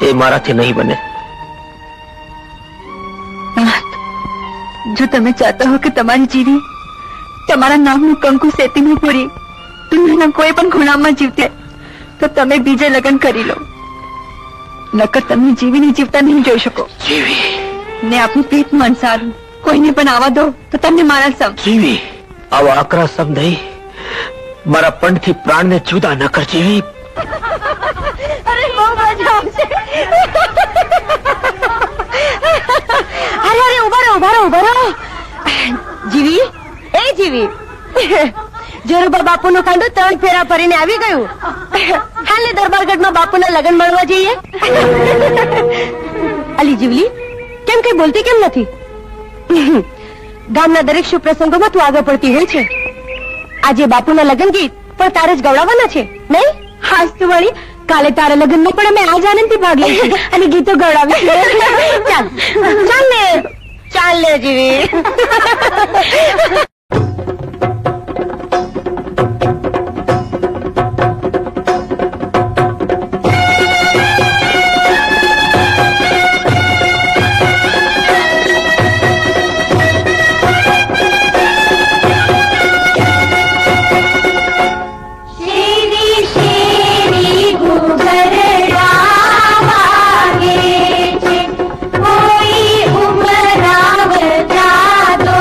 એ મારાથી નહીં બને. જો તમે ચાહતા હો કે તમારી જીવી તમારા નામનું કંકુ સેતીમાં પૂરી દુનિયાના કોઈ પણ ખૂણામાં જીવતે તો તમે બીજે લગ્ન કરી લો. નકર તમે જીવીને જીવતા નહીં જોઈ શકો. જીવી ને આપનું પેટનું અંસારું કોઈને પણ આવવા દો તો તમને મારા સમ. જીવી આવા આકરા શબ્દ મારા પંડથી પ્રાણને જુદા ન કર. જીવી અરે બહુ મજા આવશે. અરે અરે ઉભા રહો. જીવી એ જીવી જોરુબા બાપુનું કાંડું 3 ફેરા ફરીને આવી ગયું. હાલે દરબારગઢમાં બાપુના લગ્ન મળવા જઈએ. અલી જીવલી કેમ કઈ બોલતી કેમ નથી? ગામના દરેક શુભ પ્રસંગોમાં તું આગળ પડતી હોય છે. આજે બાપુના લગ્ન ગીત પણ તારે જ ગવડાવવાના છે નહીં? હાસ તું વળી કાલે તારા લગ્ન માં પણ અમે આજ આનંદથી ભાગ લઈશું અને ગીતો ગવડાવીશું. ચાલ લે જીવી. कोई उमराव जादो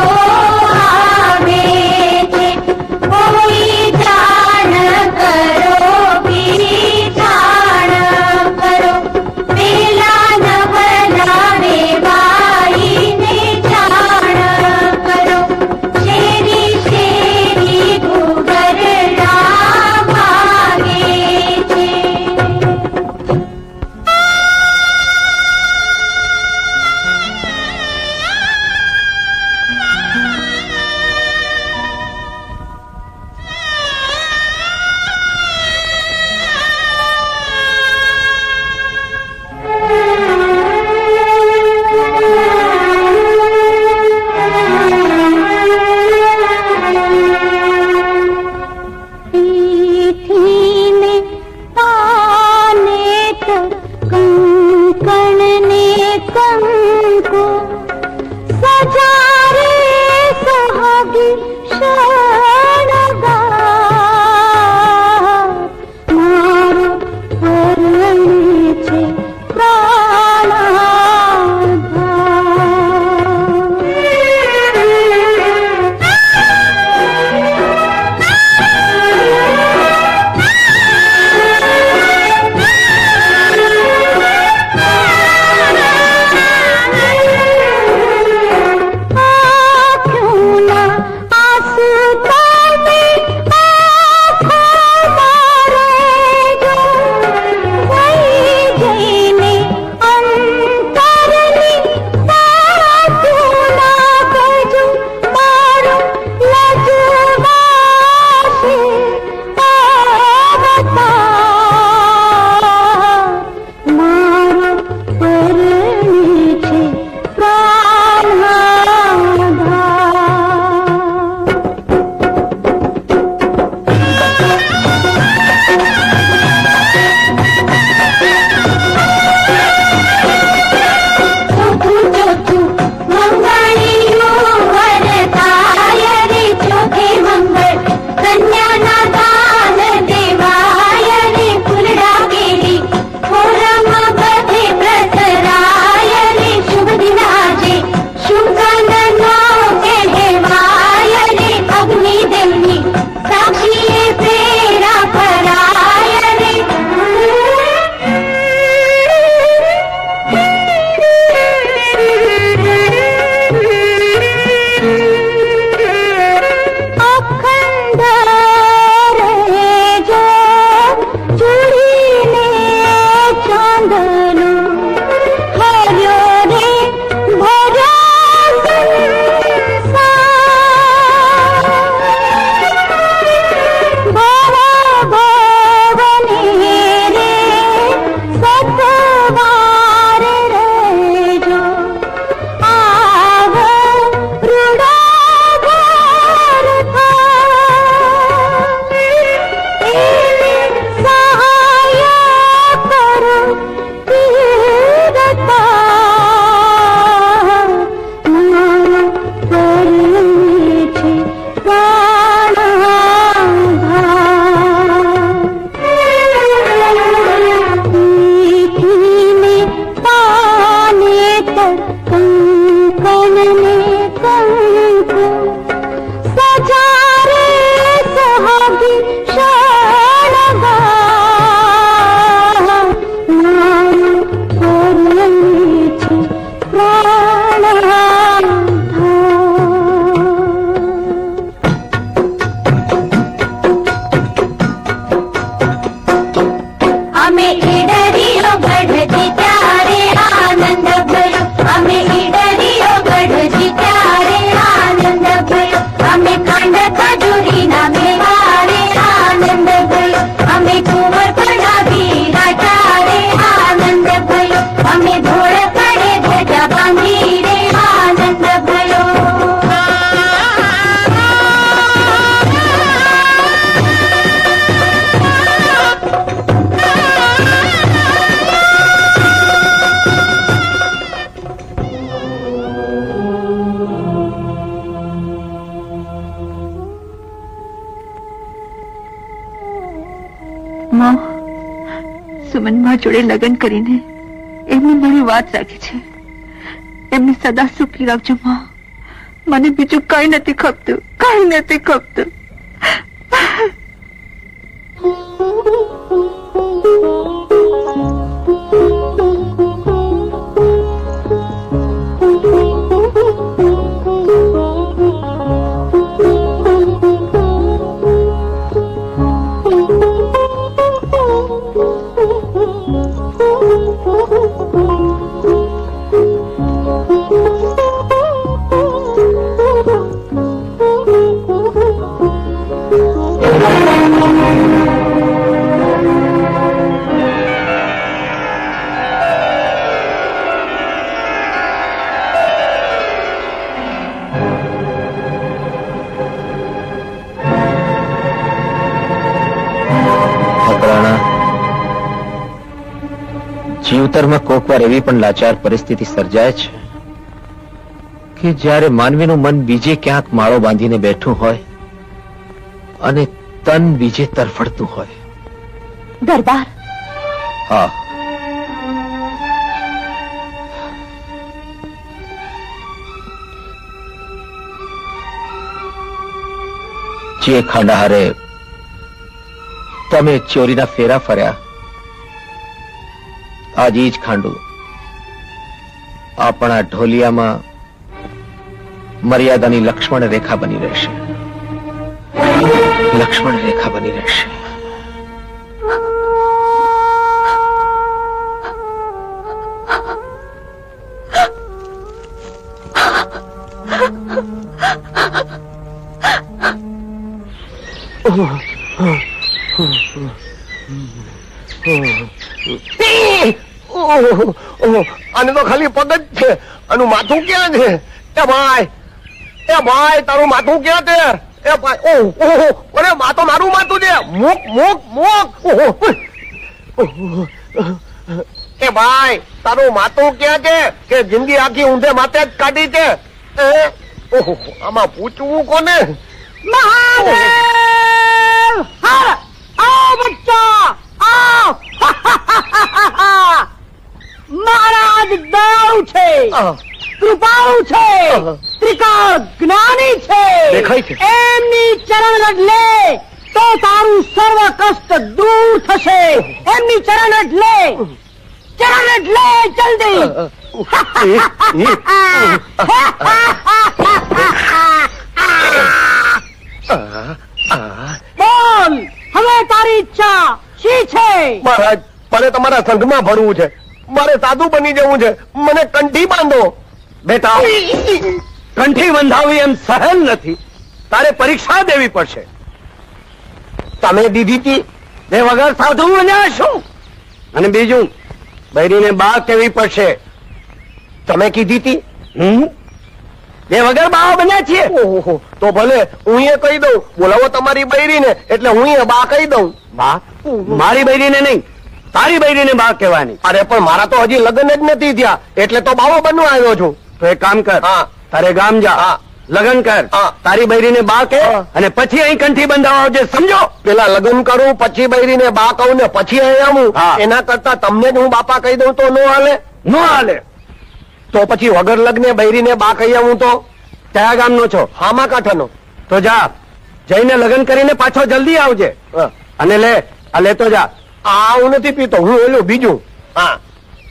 તમારા જોડે લગ્ન કરીને એમની મારી વાત રાખી છે. એમને સદા સુખી રાખજો માં. મને બીજું કઈ નથી ખપતું, કઈ નથી ખપતું. જીવતરમાં કોક વાર એવી પણ લાચાર પરિસ્થિતિ સર્જાય છે કે જ્યારે માનવીનું મન બીજે ક્યાંક માળો બાંધીને બેઠું હોય અને તન બીજે તરફડતું હોય. દરબાર, હા, જે ખાંડાહારે તમે ચોરીના ફેરા ફર્યા, આજ જ ખાંડું આપણા ઢોલિયામાં મર્યાદાની લક્ષ્મણ રેખા બની રહેશે. લક્ષ્મણ રેખા બની રહેશે. આને તો ખાલી પગ જ છે, આનું માથું ક્યાં છે? એ ભાઈ તારું માથું ક્યાં છે? એ ભાઈ, ઓહો, અરે તો મારું માથું છે. મૂક. એ ભાઈ તારું માથું ક્યાં છે કે જિંદગી આખી ઊંધે માથે જ કાઢી છે? ઓહો, આમાં પૂછવું કોને? મહાદેવ! આવો બચ્ચા, આવો! મહારાજ દયાળુ છે, કૃપાળુ છે, ત્રિકાળ જ્ઞાની છે. દેખાય છે. એમની ચરણ રજ લે તો તારું સર્વ કષ્ટ દૂર થશે. એમની ચરણ રજ લે, જલ્દી. બોલ, હવે તારી ઈચ્છા શી છે? મહારાજ, મારે તમારા સંઘમાં ભણવું છે. મારે સાધુ બની જવું છે. મને કંઠી બાંધો. બેટા, કંઠી બંધાવી એમ સહેલ નથી. તારે પરીક્ષા દેવી પડશે. તમે દીધી હતી તે વગર સાધુ બન્યા શું? અને બીજું, બૈરીને બા કેવી પડશે. તમે કીધી હતી. તે વગર બા બન્યા છીએ. ઓહો, તો ભલે હું એ કહી દઉં. બોલાવો તમારી બૈરીને, એટલે હું એ બા કહી દઉં. બા? મારી બૈરીને નહીં, તારી બૈરીને બા કહેવાની. અરે પણ મારા તો હજી લગ્ન જ નથી થયા, એટલે તો બાવો બનવા આવ્યો છું. તો એક કામ કર, હા, તારે ગામ જા, હા, લગ્ન કર, હા, તારી બૈરીને બા કે, હા, અને પછી અહીં કંઠી બંધાવા આવજે. સમજો? પેલા લગ્ન કરું, પછી બૈરીને બા કહું ને પછી અહીં આવું. હા. એના કરતા તમને જ હું બાપા કહી દઉં તો ન હાલે? નો હાલે. તો પછી વગર લગ્ને બૈરીને બા કહી આવું તો? કયા ગામનો છો? હામા કાંઠાનો. તો જા, જઈને લગ્ન કરીને પાછો જલ્દી આવજે. હા. અને લે, આ લેતો જા. આ હું નથી પીતો, હું ઓલું બીજું. હા,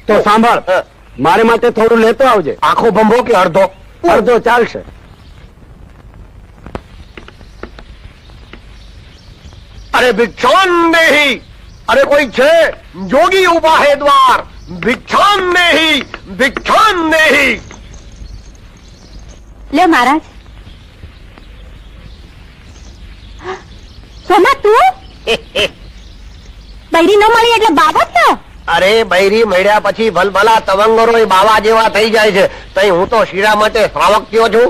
તો સાંભળ, હા. મારે માટે થોડું લેતો આવજે. આખો ભંભો કે અડધો? અડધો ચાલશે. અરે ભિક્ષાન દેહી, અરે કોઈ છે? જોગી ઉભા હે દ્વાર. ભિક્ષાન દેહી, ભિક્ષાન દેહી. લે મહારાજ. સોના તું બૈરી ન મળી એટલે બાબત ને? અરે બૈરી મળ્યા પછી ભલભલા તવંગરો બાવા જેવા થઈ જાય છે. તઈ હું તો શીરા માટે શ્રાવક થયો છું.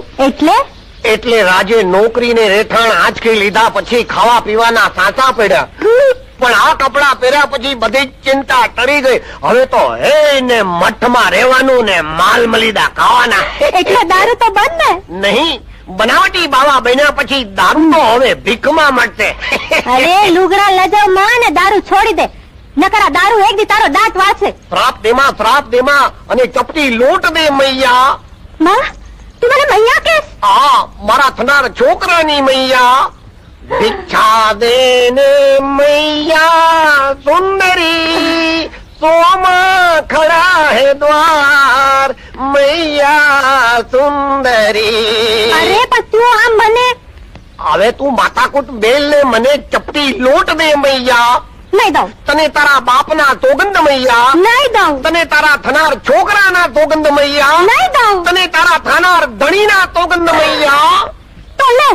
એટલે રાજે નોકરીને રેઠાણ આંચકી લીધા પછી ખાવા પીવાના સાચા પડ્યા. પણ આ કપડા પહેર્યા પછી બધી જ ચિંતા ટળી ગઈ. હવે તો હે ને મઠમાં રહેવાનું ને માલ મલીદા ખાવાના. એટલે દારૂ તો બંધ ને? નહીં, બનાવટી બાવા બન્યા પછી દારૂ તો હવે ભીખમાં મળશે. અરે લુગડા લજાવ માં ને દારૂ છોડી દે. નકર આ દારૂ એક દી તારો દાંત વાળશે. શ્રાપ દેમાં અને ચપટી લોટ દે મૈયા. માં તું મને મૈયા કેસ? હા, મારા થનાર છોકરાની મૈયા. ભિક્ષા દેને મૈયા સુંદરી, સોમાં ખડા હે દ્વાર મૈયા સુંદરી. અરે પણ તું આમ મને હવે તું માથાકૂટ બેલ ને મને ચપટી લોટ દે મૈયા. નહીં દઉં. તને તારા બાપના સોગંદ મૈયા. નહીં દઉં. તને તારા થનાર છોકરાના સોગંદ મૈયા. નહીં દઉં. તને તારા થનાર ધણીના સોગંદ મૈયા. તો લે.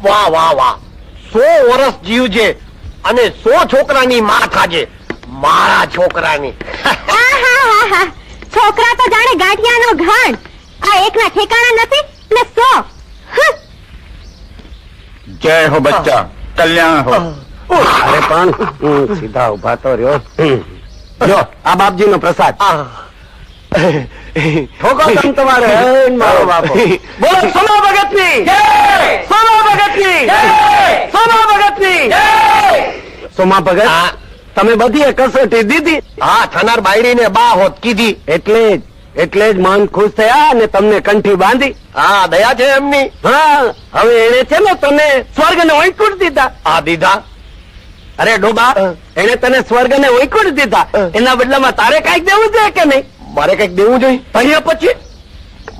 વાહ વાહ વાહ, 100 વર્ષ જીવજે અને 100 છોકરાની માં થાજે. મારા છોકરાની. આહાહાહા. છોકરા તો જાણે ગાંઠિયાનો ઘાણ. આ એકના ઠેકાણા નથી ને 100. જય હો બચ્ચા, કલ્યાણ હો. અરે પણ સીધા ઉભા તો રહ્યો. જો આ બાપજીનો પ્રસાદ. ઠોકો તમ તમારે. મારો બાપો. બોલો સોમા ભગતની જય. સોમા ભગતની જય. સોમા ભગતની જય. સોમા ભગત, તમે બધી કસોટી દીધી. હા, થનાર બાયડીને બા હોત કીધી. એટલે જ મન ખુશ થયા અને તમને કંઠી બાંધી. હા, દયા છે એમની. હા, હવે એને છે ને તને સ્વર્ગ ને ઓળખું દીધા. આ દીધા. અરે ડોબા, એને તને સ્વર્ગ ને ઓળખું દીધા. એના બદલામાં તારે કઈક દેવું છે કે નહીં? મારે કઈક દેવું જોઈએ. અહીંયા પછી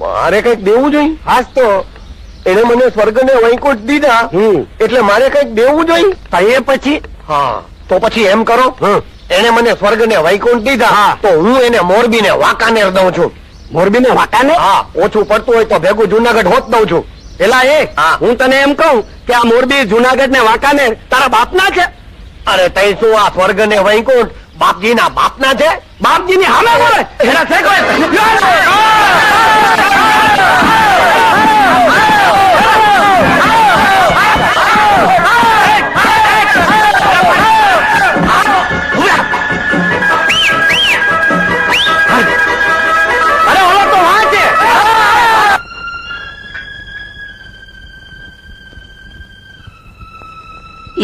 મારે કઈક દેવું જોઈએ. હાસ તો એને મને સ્વર્ગ ને વૈકુંઠ દીધા, એટલે મારે કઈક દેવું જોઈએ. અહીંયા પછી હા, તો પછી એમ કરો, એને મને સ્વર્ગ ને વૈકુંઠ દીધા, તો હું એને મોરબી ને વાંકાનેર દઉં છું. મોરબી ને વાંકાનેર? હા, ઓછું પડતું હોય તો ભેગું જુનાગઢ હોત દઉં છું. પેલા હું તને એમ કહું કે આ મોરબી જુનાગઢ ને વાંકાનેર તારા બાપના છે? અરે તઈ શું, આ સ્વર્ગ ને વૈકુંઠ બાપજી ના બાપના છે? બાપજી ની હામે બોલે એના છે કોઈ?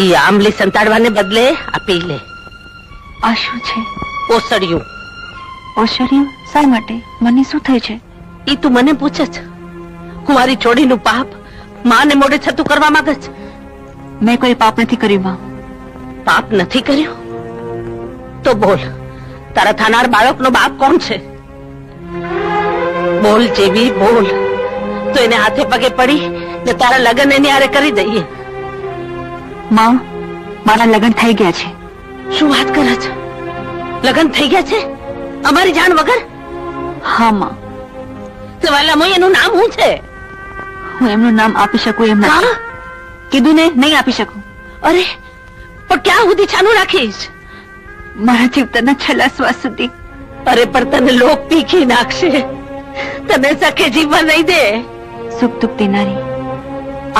ઈ આંબલી સંતાડવાને બદલે આ પી લે. આ શું છે? ઓસડિયું. ઓસડિયું? શા માટે? મને શું થયું છે? ઈ તું મને પૂછે છે? હું મારી છોડીનું પાપ માને મોઢે છતું કરવા માંગે છે? મેં કોઈ પાપ નથી કર્યું માં. પાપ નથી કર્યું? તો બોલ, તારા થનાર બાળકનો બાપ કોણ છે? બોલ જેવી બોલ, તો એને હાથે પગે પડી ને તારા લગ્ન એની હારે કરી દઈએ. માં, મારા લગ્ન થઈ ગયા છે. શું વાત કરે છે? લગ્ન થઈ ગયા છે અમારી જાણ વગર? હા માં. સવાલામાં એનું નામ શું છે? હું એમનું નામ આપી શકું એમ નથી. કીધું ને, નહીં આપી શકું. અરે પણ ક્યાં સુધી છાનું રાખીશ? મારા જીવતાના છેલ્લા શ્વાસ સુધી. અરે પણ તને લોક પીખી નાખશે, તને સખે જીવવા નહીં દે. સુખ દુઃખ દેનારી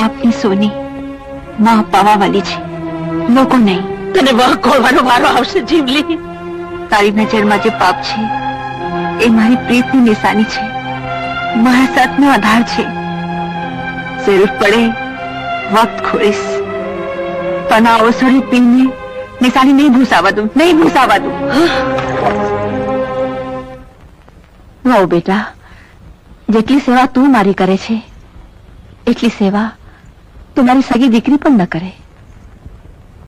આપની સોની માં પાવા વાલી છે, લોકો નહીં. તને વહ ખોલવાનો વારો આવશે જીવલી. તારી નજરમાં જે પાપ છે એ મારી પ્રીતની નિશાની છે, મારા સાથનો આધાર છે. જરૂર પડે વખત ખોરીશ, પણ આ ઓસડી પીને નિશાની નહીં ભૂસાવા દઉં, નહીં ભૂસાવા દઉં. વાવ બેટા, જેટલી સેવા તું મારી કરે છે એટલી સેવા તું મારી સગી દીકરી પણ ન કરે.